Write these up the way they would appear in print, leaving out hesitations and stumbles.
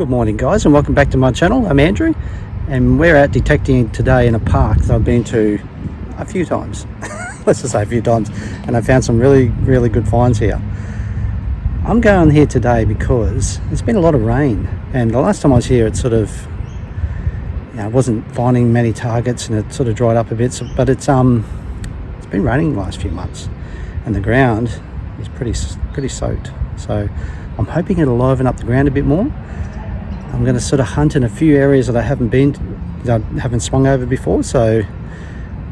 Good morning guys, and welcome back to my channel. I'm Andrew and we're out detecting today in a park that I've been to a few times. Let's just say a few times, and I found some really good finds here. I'm going here today because there's been a lot of rain, and the last time I was here it sort of, I wasn't finding many targets and it sort of dried up a bit, but it's been raining the last few months and the ground is pretty soaked, so I'm hoping it'll liven up the ground a bit more. I'm going to sort of hunt in a few areas that I haven't swung over before, so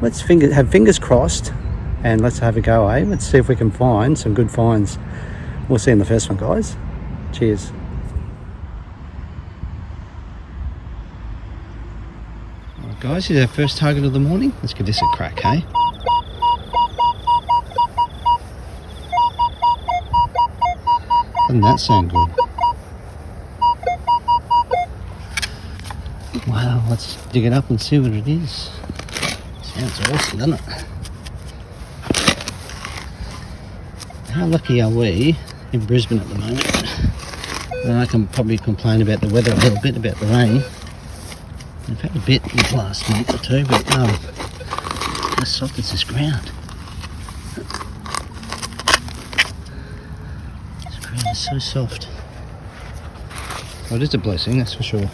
let's have fingers crossed and let's have a go, eh? Let's see if we can find some good finds. We'll see in the first one, guys. Cheers. Alright guys, here's our first target of the morning. Let's give this a crack, eh? Doesn't that sound good? Wow, let's dig it up and see what it is. Sounds awesome, doesn't it? How lucky are we in Brisbane at the moment? And I can probably complain about the weather a little bit, about the rain. We've had a bit in the last month or two, but how soft is this ground? This ground is so soft. Well, it is a blessing, that's for sure.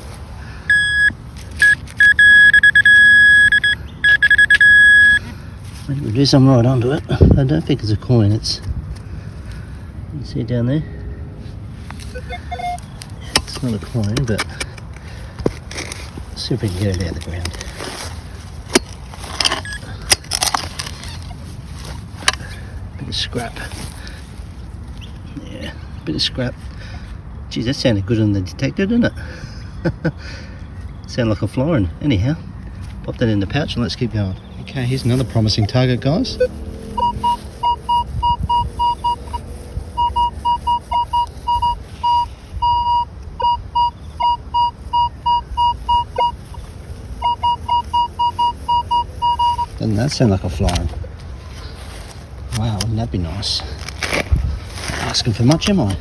Whatever it is, I'm right onto it. I don't think it's a coin, it's, you can see it down there. It's not a coin, but let's see if we can get it out of the ground. Bit of scrap. Yeah, bit of scrap. Geez, that sounded good on the detector, didn't it? Sounded like a florin. Anyhow, pop that in the pouch and let's keep going. Okay, here's another promising target, guys. Doesn't that sound like a florin? Wow, wouldn't that be nice? Not asking for much, am I?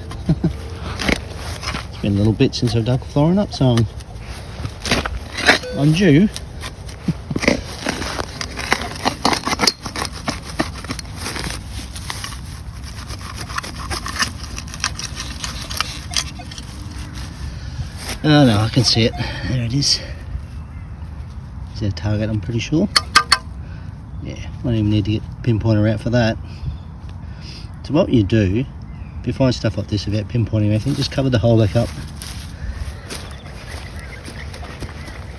It's been a little bit since I've dug a florin up, so I'm due. Oh no, I can see it. There it is. Is that a target, I'm pretty sure. Yeah, won't even need to get pinpointer out for that. So what you do, if you find stuff like this without pinpointing anything, just cover the hole back up.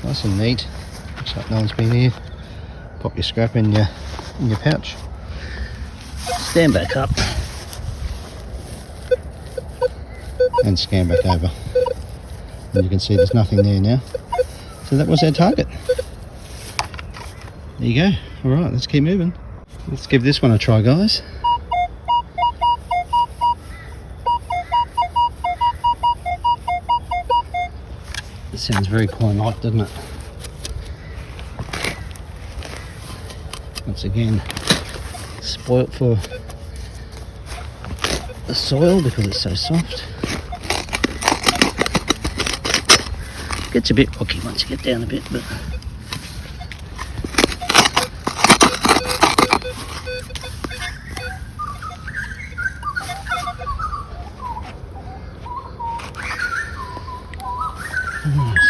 Nice and neat. Looks like no one's been here. Pop your scrap in your pouch. Stand back up. And scan back over. And you can see there's nothing there now. So that was our target. There you go. Alright, let's keep moving. Let's give this one a try, guys. It sounds very coin-like, doesn't it? Once again, spoilt for the soil because it's so soft. Gets a bit rocky once you get down a bit, but nice.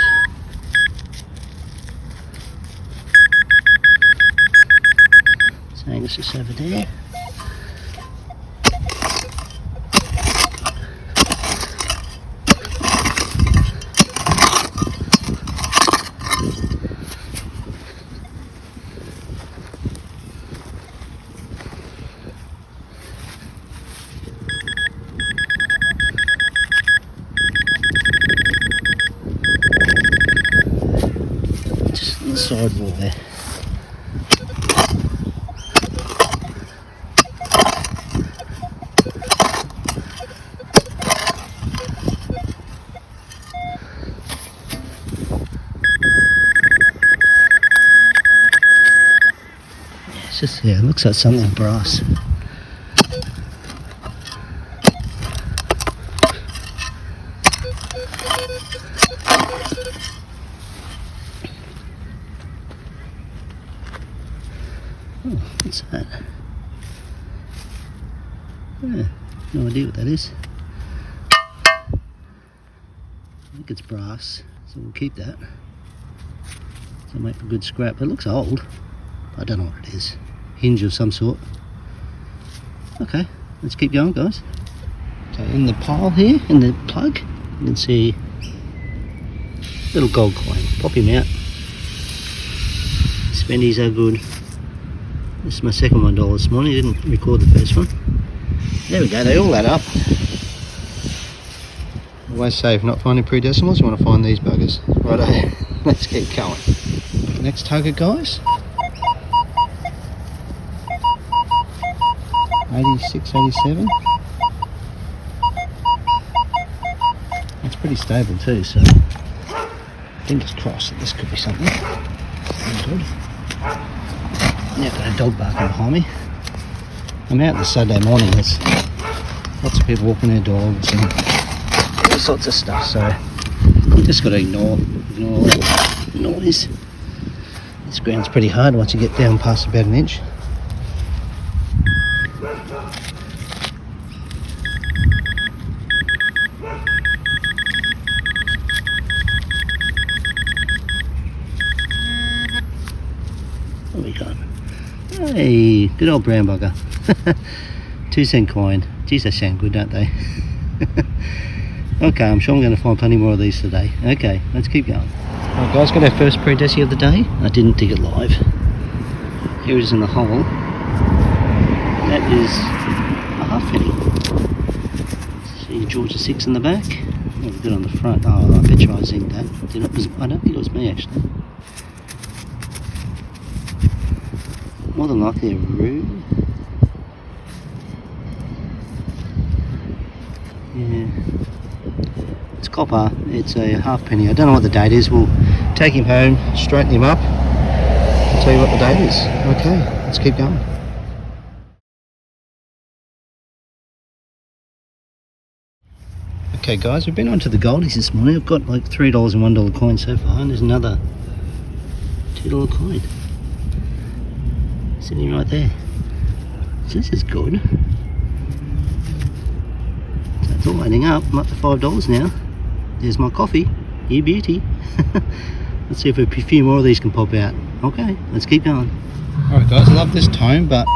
So Angus is over there. Sidewall there. It's just, yeah, it looks like something brass. What's that? Yeah, no idea what that is. I think it's brass, so we'll keep that. So make for good scrap. It looks old. I don't know what it is. Hinge of some sort. Okay, let's keep going, guys. So in the pile here, in the plug, you can see little gold coin. Pop him out. Spendies are good. This is my second $1 this morning. I didn't record the first one. There we go, they all add up. Always say if not finding pre-decimals, you want to find these buggers. Righto, let's keep going. Next target, guys. 86, 87. It's pretty stable too, so fingers crossed that this could be something. Good. Yeah, got a dog barking behind me. I'm out this Saturday morning. There's lots of people walking their dogs and all sorts of stuff, so just got to ignore all that noise. This ground's pretty hard once you get down past about an inch. What have we got? Hey, good old brown bugger. 2-cent coin. Geez, they sound good, don't they? Okay, I'm sure I'm going to find plenty more of these today. Okay, let's keep going. Alright guys, got our first pre-deci of the day. I didn't dig it live. Here it is in the hole. That is a half penny. See Georgia 6 in the back. What have we got on the front? Oh, I bet you I zinged that. I don't think it was me actually. More than likely a rue. Yeah. It's copper. It's a half penny. I don't know what the date is. We'll take him home, straighten him up, and tell you what the date is. Okay, let's keep going. Okay guys, we've been on to the goldies this morning. I've got like $3 and $1 coin so far, and there's another $2 coin sitting right there. So this is good. So it's all adding up. I'm up to $5 now. There's my coffee. You beauty. Let's see if a few more of these can pop out. Okay, let's keep going. Alright guys, I love this tone, but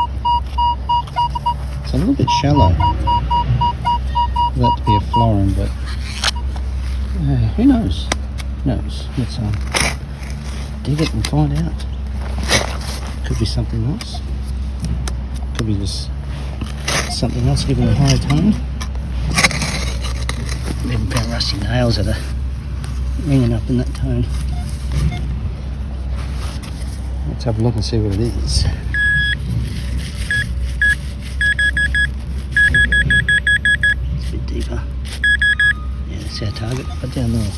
it's a little bit shallow. For that to be a florin, but who knows? Who knows? Let's dig it and find out. Could be something else. Could be just something else giving a higher tone. Even found rusty nails that are ringing up in that tone. Let's have a look and see what it is. It's a bit deeper. Yeah, that's our target, but down there.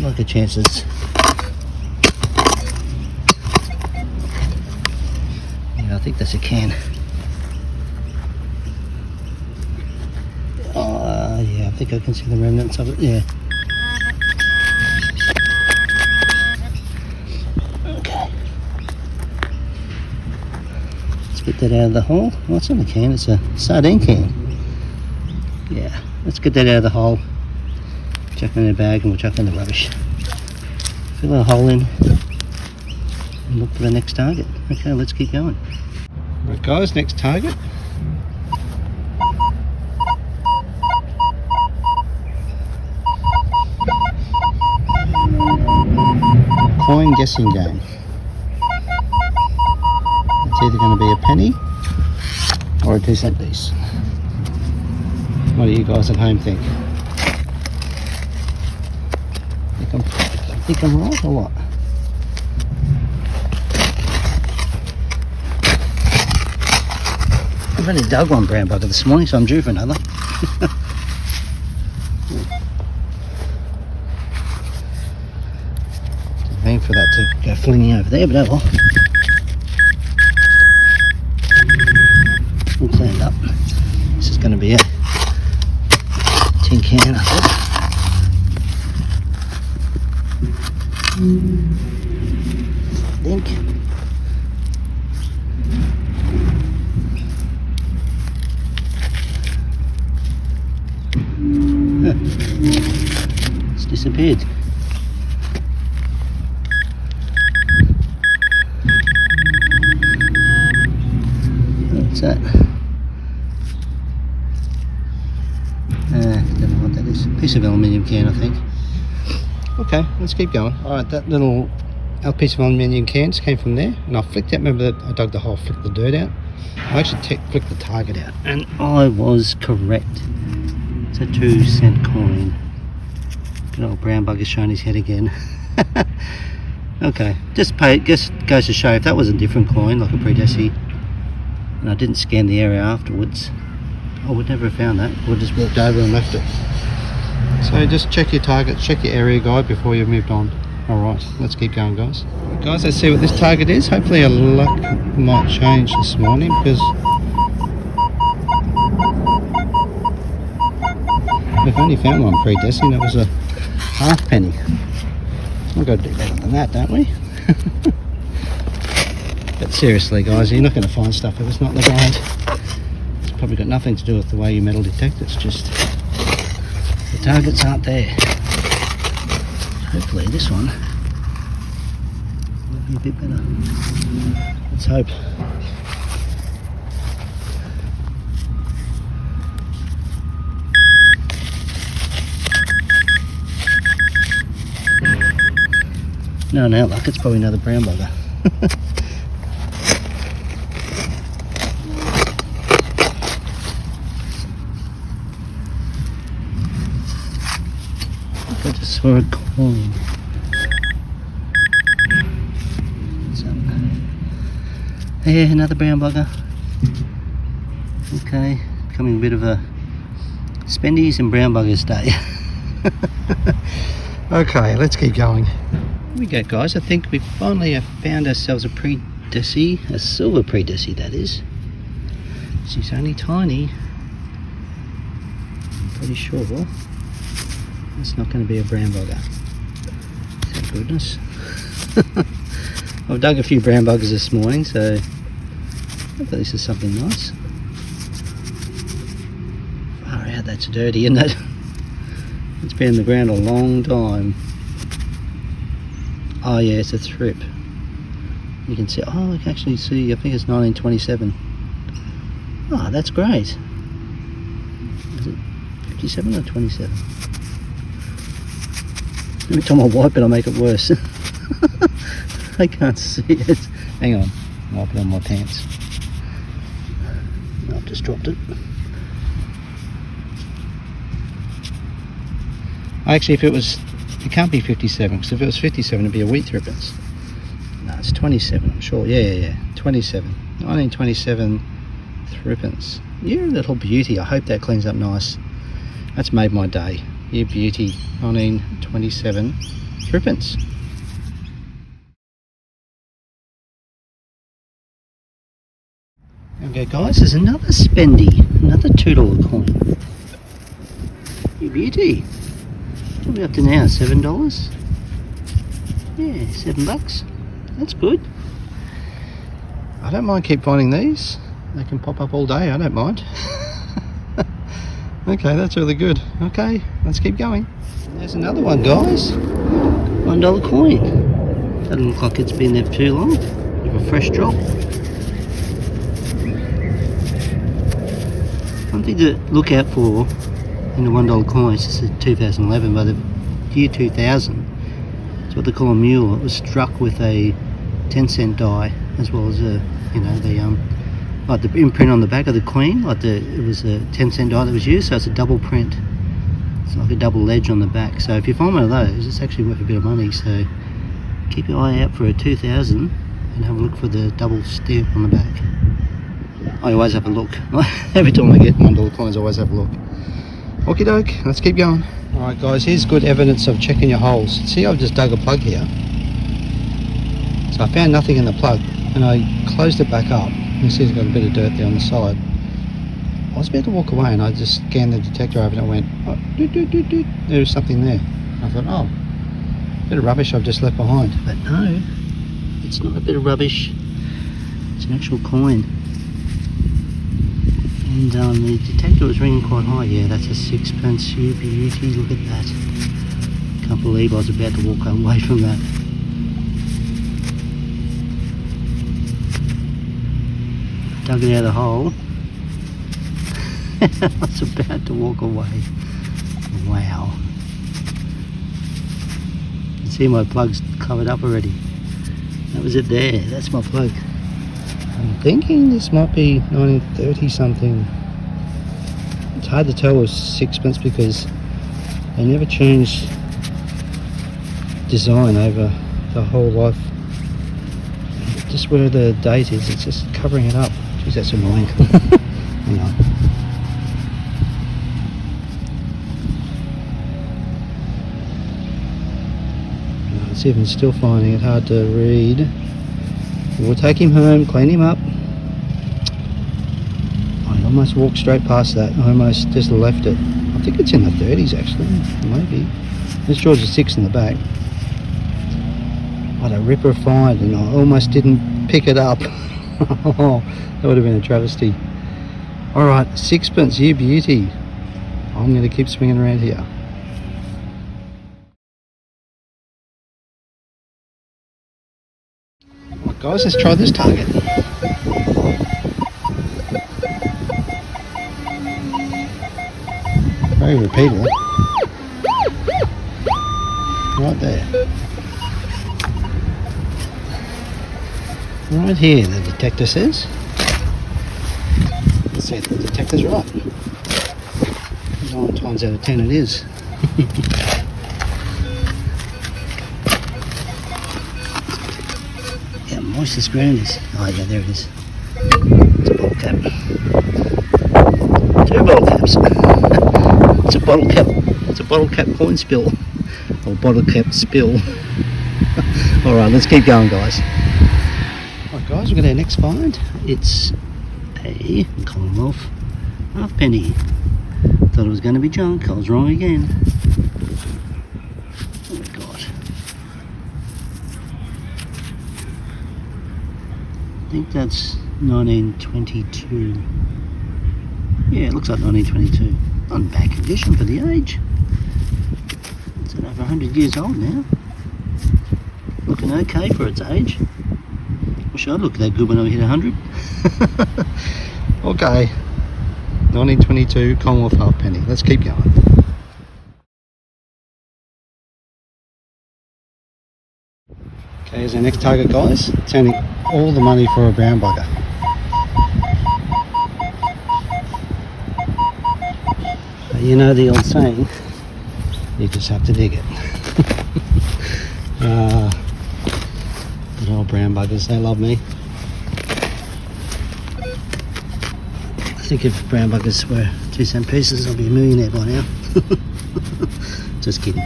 Like the chances. Yeah, I think that's a can. Oh, yeah, I think I can see the remnants of it. Yeah. Okay. Let's get that out of the hole. What's in the can? It's a sardine can. Yeah, let's get that out of the hole. Chuck it in a bag and we'll chuck in the rubbish. Fill a hole in and look for the next target. Okay, let's keep going. Right guys, next target. Coin guessing game. It's either going to be a penny or a 2-cent piece. What do you guys at home think? I think I'm right or what? I've only dug one brown bugger this morning, so I'm due for another. mean for that to go flinging over there, but oh well. All cleaned up. This is going to be a tin can, I think. It's disappeared. What's that? Don't know what that is. A piece of aluminium can, I think. Okay, let's keep going. Alright, that little piece of aluminium can just came from there, and I flicked out. Remember that I dug the hole, flicked the dirt out. I actually flicked the target out, and I was correct. It's a 2-cent coin. Good old brown bugger showing his head again. Okay, just goes to show if that was a different coin, like a pre-deci, and I didn't scan the area afterwards, I would never have found that. I would have just walked over and left it. So just check your target, check your area guide before you've moved on. Alright, let's keep going, guys. Guys, let's see what this target is. Hopefully our luck might change this morning, because we've only found one pre-deci, and it was a halfpenny. We've got to do better than that, don't we? But seriously, guys, you're not going to find stuff if it's not in the ground. It's probably got nothing to do with the way you metal detect. It's just the targets aren't there. Hopefully this one will be a bit better. Let's hope. No, now luck, it's probably another brown bugger. I just saw a coin. Yeah, another brown bugger. Okay, becoming a bit of a spendies and brown buggers day. Okay, let's keep going. Here we go, guys. I think we finally have found ourselves a pre-deci, a silver pre-deci that is. She's only tiny. I'm pretty sure it's not going to be a brown bugger. Thank goodness. I've dug a few brown buggers this morning, so hopefully this is something nice. Far out, that's dirty, isn't it? It's been in the ground a long time. Oh yeah, it's a thrip. You can see, oh I can actually see, I think it's 1927. Oh, that's great. Is it 57 or 27? Every time I wipe it I make it worse. I can't see it. Hang on, I'll put it on my pants. I've just dropped it. Actually, if it can't be 57, because if it was 57 it'd be a wheat threepence. No, it's 27, I'm sure. Yeah. 27. 1927 threepence. You're a little beauty. I hope that cleans up nice. That's made my day. You beauty. 1927 threepence. Okay guys, there's another spendy, another $2 coin. You beauty. What are we up to now? $7? Yeah, $7. That's good. I don't mind keep finding these. They can pop up all day, I don't mind. Okay, that's really good. Okay, let's keep going. There's another one, guys. $1 coin. Doesn't look like it's been there for too long. With a fresh drop. One thing to look out for in the $1 coins, this is 2011, by the year 2000, it's what they call a mule. It was struck with a 10-cent die, as well as a, you know, the like the imprint on the back of the queen, like it was a 10-cent die that was used, so it's a double print. It's like a double edge on the back. So if you find one of those, it's actually worth a bit of money. So keep your eye out for a 2000 and have a look for the double stamp on the back. I always have a look. Every time I get $1 coins, I always have a look. Okie doke, let's keep going. Alright guys, here's good evidence of checking your holes. See, I've just dug a plug here. So I found nothing in the plug, and I closed it back up. You see it's got a bit of dirt there on the side. I was about to walk away and I just scanned the detector over and it went, oh, doot, doot, doot, doot. There was something there. I thought, oh, a bit of rubbish I've just left behind. But no, it's not a bit of rubbish. It's an actual coin. And the detector was ringing quite high. Yeah, that's a sixpence. You beauty, look at that. Can't believe I was about to walk away from that. Dug it out of the hole. I was about to walk away. Wow. You can see my plug's covered up already. That was it there. That's my plug. I'm thinking this might be 1930 something. It's hard to tell with sixpence because they never changed design over the whole life. Just where the date is, it's just covering it up. Jeez, that's annoying. Hang on. It's even still finding it hard to read. We'll take him home, clean him up. I almost walked straight past that. I almost just left it. I think it's in the 30s actually, maybe. There's George's 6 in the back. What a ripper find, and I almost didn't pick it up. That would have been a travesty. Alright, sixpence, you beauty. I'm going to keep swinging around here. Alright guys, let's try this target. Very repeatable. Right there. Right here, the detector says. Let's see if the detector's right. 9 times out of 10 it is. Yeah, moist this ground is. Oh yeah, there it is. It's a bottle cap. 2 bottle caps. It's a bottle cap. It's a bottle cap coin spill. Or bottle cap spill. Alright, let's keep going guys. Alright guys, we've got our next find. It's a Commonwealth halfpenny. Thought it was going to be junk, I was wrong again. Oh my god. I think that's 1922. Yeah, it looks like 1922. Not in bad condition for the age. It's over 100 years old now. Looking okay for its age. Wish I'd look that good when I hit 100. Okay, 1922 Commonwealth halfpenny. Let's keep going. Okay, here's our next target, guys. It's only all the money for a brown bugger. But you know the old saying, you just have to dig it. Good old brown buggers, they love me. I think if brown buggers were 2-cent pieces, I'd be a millionaire by now. Just kidding.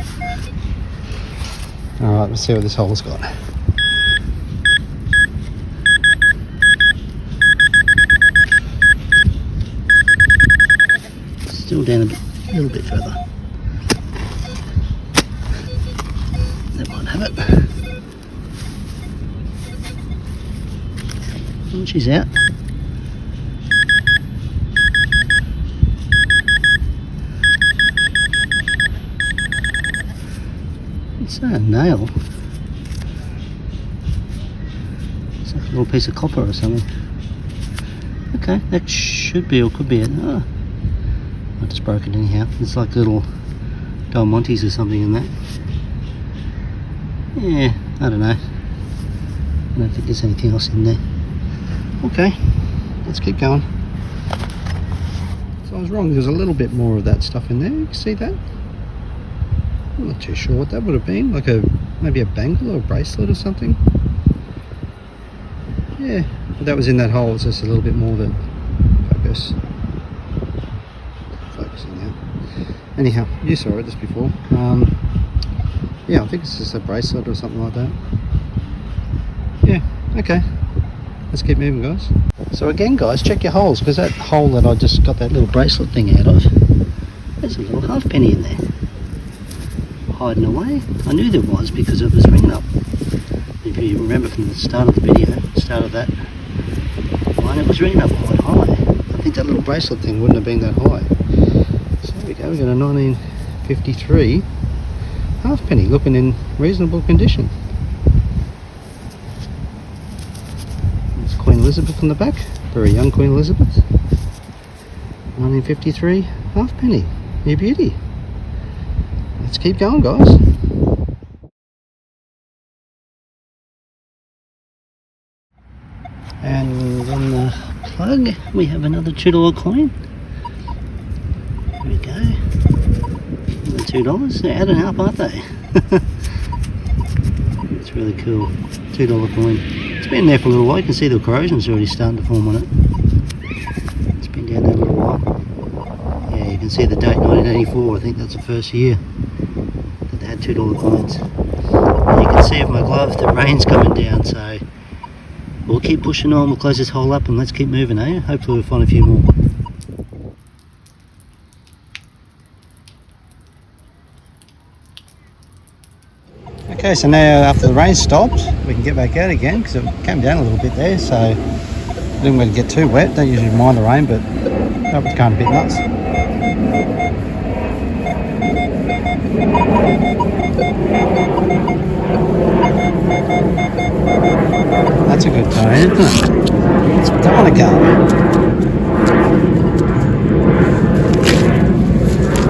Alright, let's see what this hole's got. Still down a little bit further. That might have it. Oh, she's out. It's a nail. It's like a little piece of copper or something. Okay, that should be or could be it. Oh, I just broke it anyhow. It's like little diamantes or something in that. Yeah, I don't know. I don't think there's anything else in there. Okay, let's keep going. So I was wrong, there's a little bit more of that stuff in there. You can see that? I'm not too sure what that would have been, like maybe a bangle or a bracelet or something. Yeah, but that was in that hole. It's just a little bit more than focusing now. Anyhow, you saw it just before. Yeah, I think it's just a bracelet or something like that. Yeah, okay. Let's keep moving, guys. So again, guys, check your holes, because that hole that I just got that little bracelet thing out of, there's a little halfpenny in there, hiding away. I knew there was because it was ringing up. If you remember from the start of the video, start of that one, it was ringing up quite high. I think that little bracelet thing wouldn't have been that high. So there we go, we've got a 1953 halfpenny looking in reasonable condition. There's Queen Elizabeth on the back, very young Queen Elizabeth. 1953 halfpenny, you beauty. Let's keep going, guys. And on the plug we have another $2 coin. There we go. The $2. They're out and up, aren't they? It's really cool. $2 coin. It's been there for a little while. You can see the corrosion's already starting to form on it. It's been down there a little while. Yeah, you can see the date 1984. I think that's the first year that they had $2 coins. And you can see with my glove the rain's coming down, so we'll keep pushing on. We'll close this hole up and let's keep moving, eh? Hopefully we'll find a few more. Okay, so now after the rain stopped, we can get back out again because it came down a little bit there, so I didn't want to get too wet. Don't usually mind the rain, but that was kind of a bit nuts. That's a good tone, isn't it? It's what I want to go.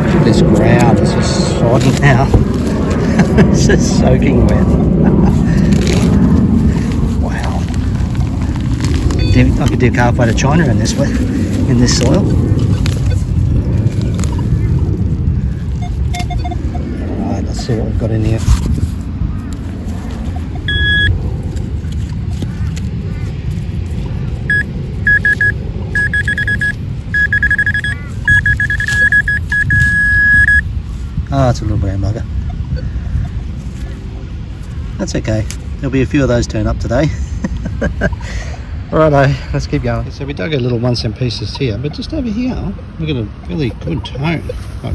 Look at this ground, it's just sodden now. It's just soaking wet. Wow. I could do halfway to China in this wet, in this soil. Alright, let's see what we've got in here. Oh, it's a little brown bugger. That's okay. There'll be a few of those turn up today. Righto, let's keep going. So we dug a little 1 cent pieces here, but just over here, we've got a really good tone. I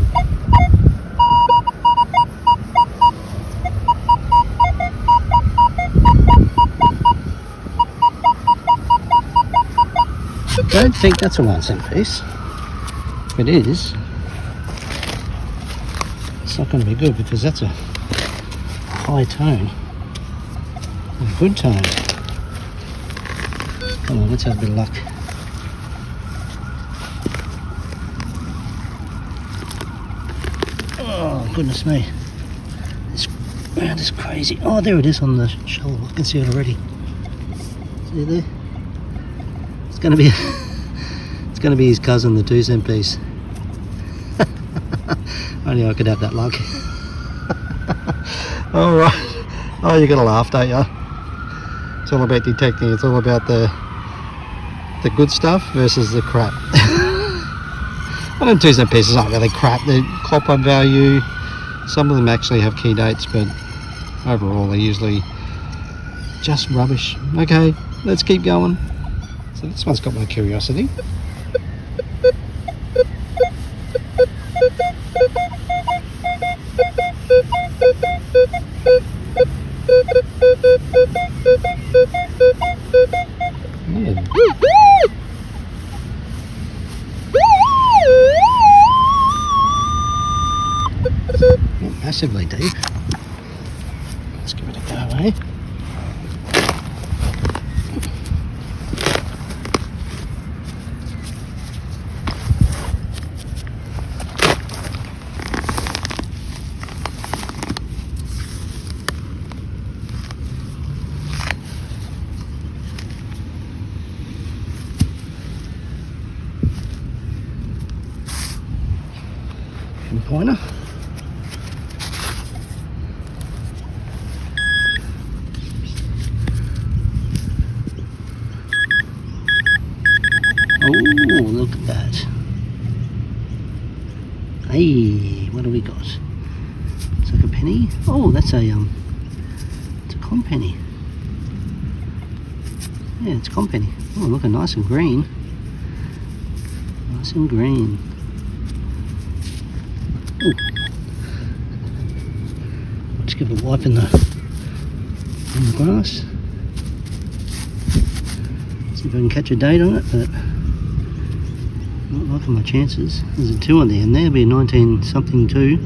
don't think that's a 1 cent piece. If it is, it's not going to be good because that's a high tone. A good tone. Come on, let's have a bit of luck. Oh, goodness me. This ground is crazy. Oh, there it is on the shoulder. I can see it already. See there? It's going to be it's going to be his cousin, the 2 cent piece. Only I could have that luck. Alright. Oh, you're going to laugh, don't you? It's all about detecting. It's all about the good stuff versus the crap. I know 2 cent pieces aren't really crap. They're copper value. Some of them actually have key dates, but overall they're usually just rubbish. Okay, let's keep going. So this one's got my curiosity. Yeah. Not massively deep. Let's give it a go, eh? Pointer. Oh, look at that. Hey, what do we got? It's like a penny. Oh, that's a it's a con penny. Yeah, it's comp penny. Oh, looking nice and green. Nice and green. Ooh. Let's give it a wipe in the grass. See if I can catch a date on it, but not liking my chances. There's a 2 on the end there, be 19 something 2.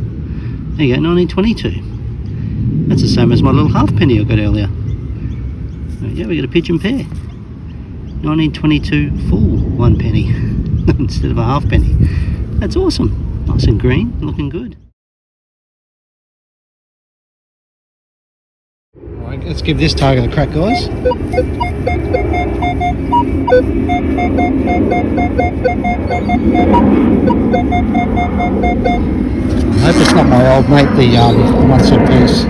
There you go, 1922. That's the same as my little halfpenny I got earlier. Yeah, we got a pigeon pair. 1922 full 1 penny instead of a halfpenny. That's awesome. Nice and green, looking good. Alright, let's give this target a crack, guys. I hope it's not my old mate, the 1 cent piece.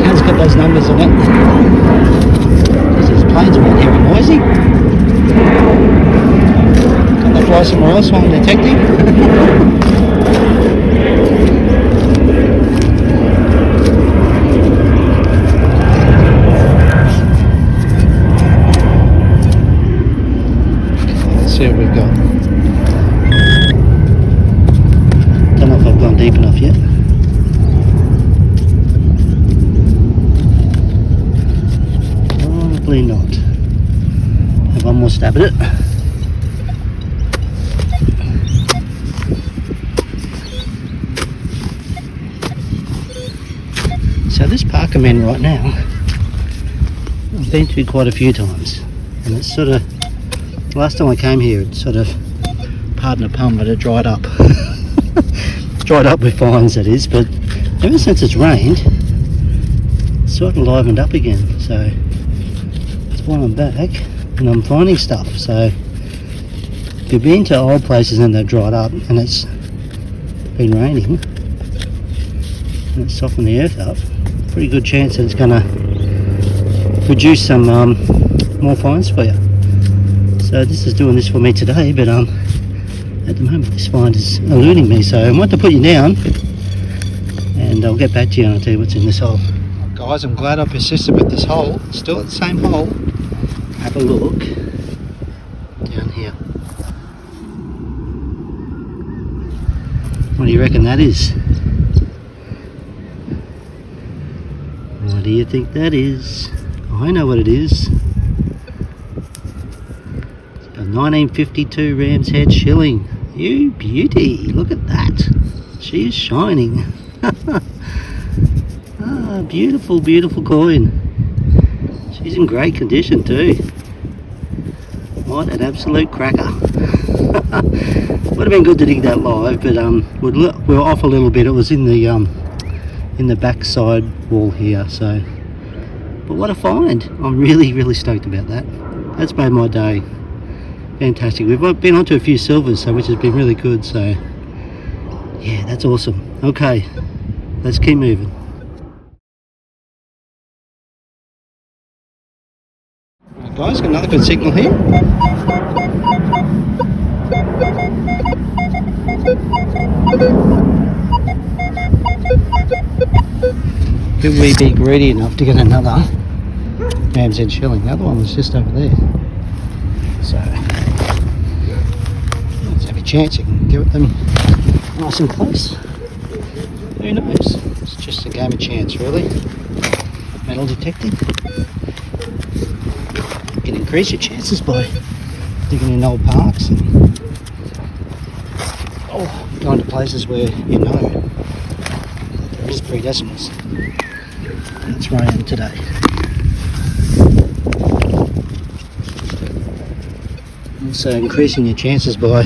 It's got those numbers on it. These planes around here are noisy. Can they fly somewhere else while I'm detecting? Let's see what we've got. Don't know if I've gone deep enough yet. Probably not. Have one more stab at it. So this park I'm in right now, I've been to quite a few times, and it's sort of, last time I came here it sort of, pardon the pun, but it dried up. Dried up with vines, that is, but ever since it's rained, it's sort of livened up again, so that's why I'm back and I'm finding stuff. So if you've been to old places and they've dried up and it's been raining and it's softened the earth up, pretty good chance that it's going to produce some more finds for you. So this is doing this for me today, but at the moment this find is eluding me, so I want to put you down and I'll get back to you and I'll tell you what's in this hole. Guys, I'm glad I persisted with this hole. Still at the same hole. Have a look down here. What do you reckon that is? What do you think that is? I know what it is. It's a 1952 Ram's Head shilling. You beauty, look at that. She is shining. Ah, beautiful, beautiful coin. She's in great condition too. What an absolute cracker. Would have been good to dig that live, but we're off a little bit. It was in the back side wall here, so. But what a find. I'm really, really stoked about that. That's made my day. Fantastic. We've been onto a few silvers, so which has been really good, so yeah, that's awesome. Okay, let's keep moving. Alright guys, got another good signal here. Could we be greedy enough to get another Ram's Head shilling? The other one was just over there. So let's have a chance you can get them nice and close. Who knows? It's just a game of chance, really. Metal detecting. You can increase your chances by digging in old parks and going to places where you know there is pre-decimals. And it's raining today. Also increasing your chances by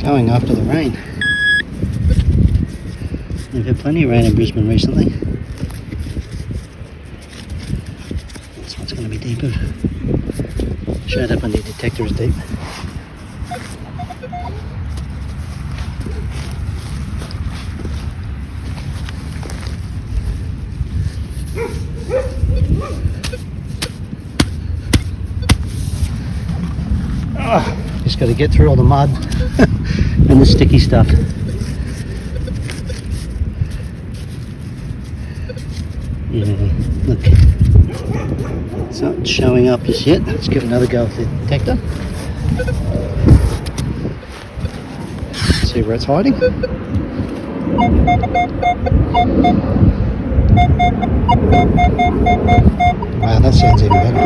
going after the rain. We've had plenty of rain in Brisbane recently. This one's going to be deeper. Showed up on the detectorist deep. Just got to get through all the mud and the sticky stuff. Yeah, look. It's not showing up just yet. Let's give it another go with the detector. See where it's hiding. Wow, that sounds even better.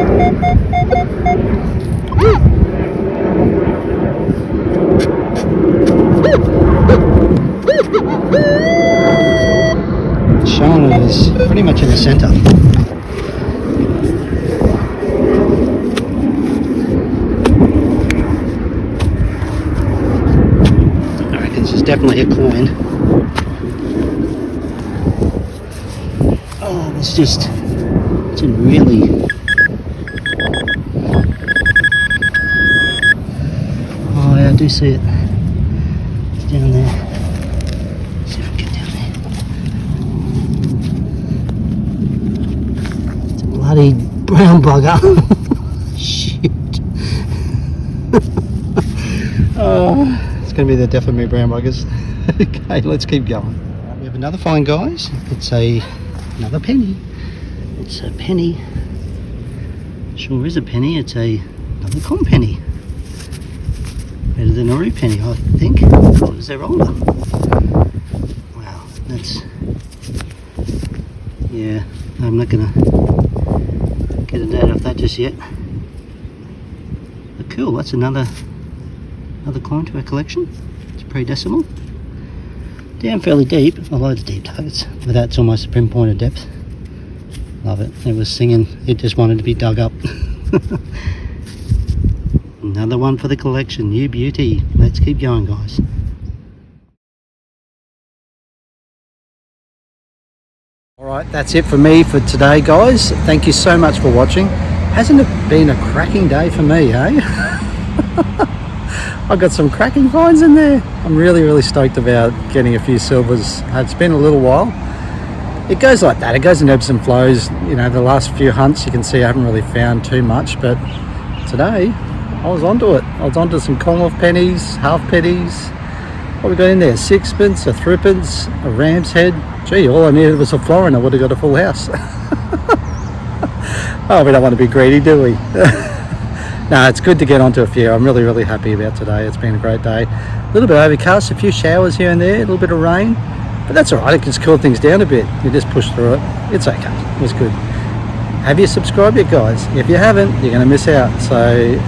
It's showing it is pretty much in the center. I reckon this is definitely a coin. Oh, it's in really. Oh yeah, I do see it. It's down there. Let's see if we can get down there. It's a bloody brown bugger. Shit. Oh, it's going to be the death of me brown buggers. Okay, let's keep going. Right, we have another find, guys. It's another penny. It's a penny. Sure is a penny. It's another com penny. Better than a rue penny, I think, because they're older. Wow, that's, yeah, I'm not gonna get a date off that just yet. But cool, that's another coin to our collection. It's pre-decimal. Down fairly deep. I like the deep targets, but that's almost a pinpointed depth. Love it. It was singing, it just wanted to be dug up. Another one for the collection, you beauty. Let's keep going, guys. Alright, that's it for me for today, guys. Thank you so much for watching. Hasn't it been a cracking day for me, eh? I've got some cracking finds in there. I'm really stoked about getting a few silvers. It's been a little while. It goes like that, it goes in ebbs and flows. You know, the last few hunts you can see I haven't really found too much, but today I was onto it. I was onto some Commonwealth pennies, half pennies. What we got in there? Sixpence, a threepence, a ram's head. Gee, all I needed was a florin. I would have got a full house. Oh, we don't want to be greedy, do we? No, it's good to get onto a few. I'm really happy about today. It's been a great day. A little bit overcast, a few showers here and there, a little bit of rain. But that's alright, it can just cool things down a bit. You just push through it. It's okay. It was good. Have you subscribed yet, guys? If you haven't, you're going to miss out. So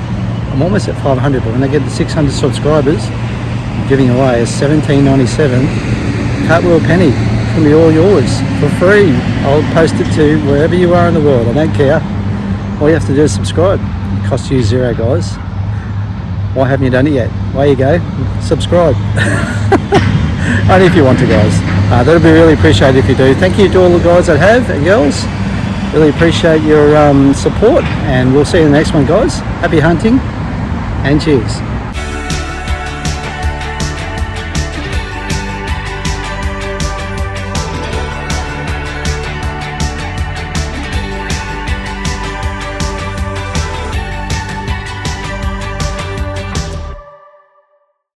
I'm almost at 500, but when I get to 600 subscribers, I'm giving away a $17.97 cartwheel penny. It's going to be all yours for free. I'll post it to wherever you are in the world. I don't care. All you have to do is subscribe. It costs you $0, guys. Why haven't you done it yet? There you go. Subscribe. Only if you want to, guys. That would be really appreciated if you do. Thank you to all the guys that have and girls. Really appreciate your support, and we'll see you in the next one, guys. Happy hunting and cheers.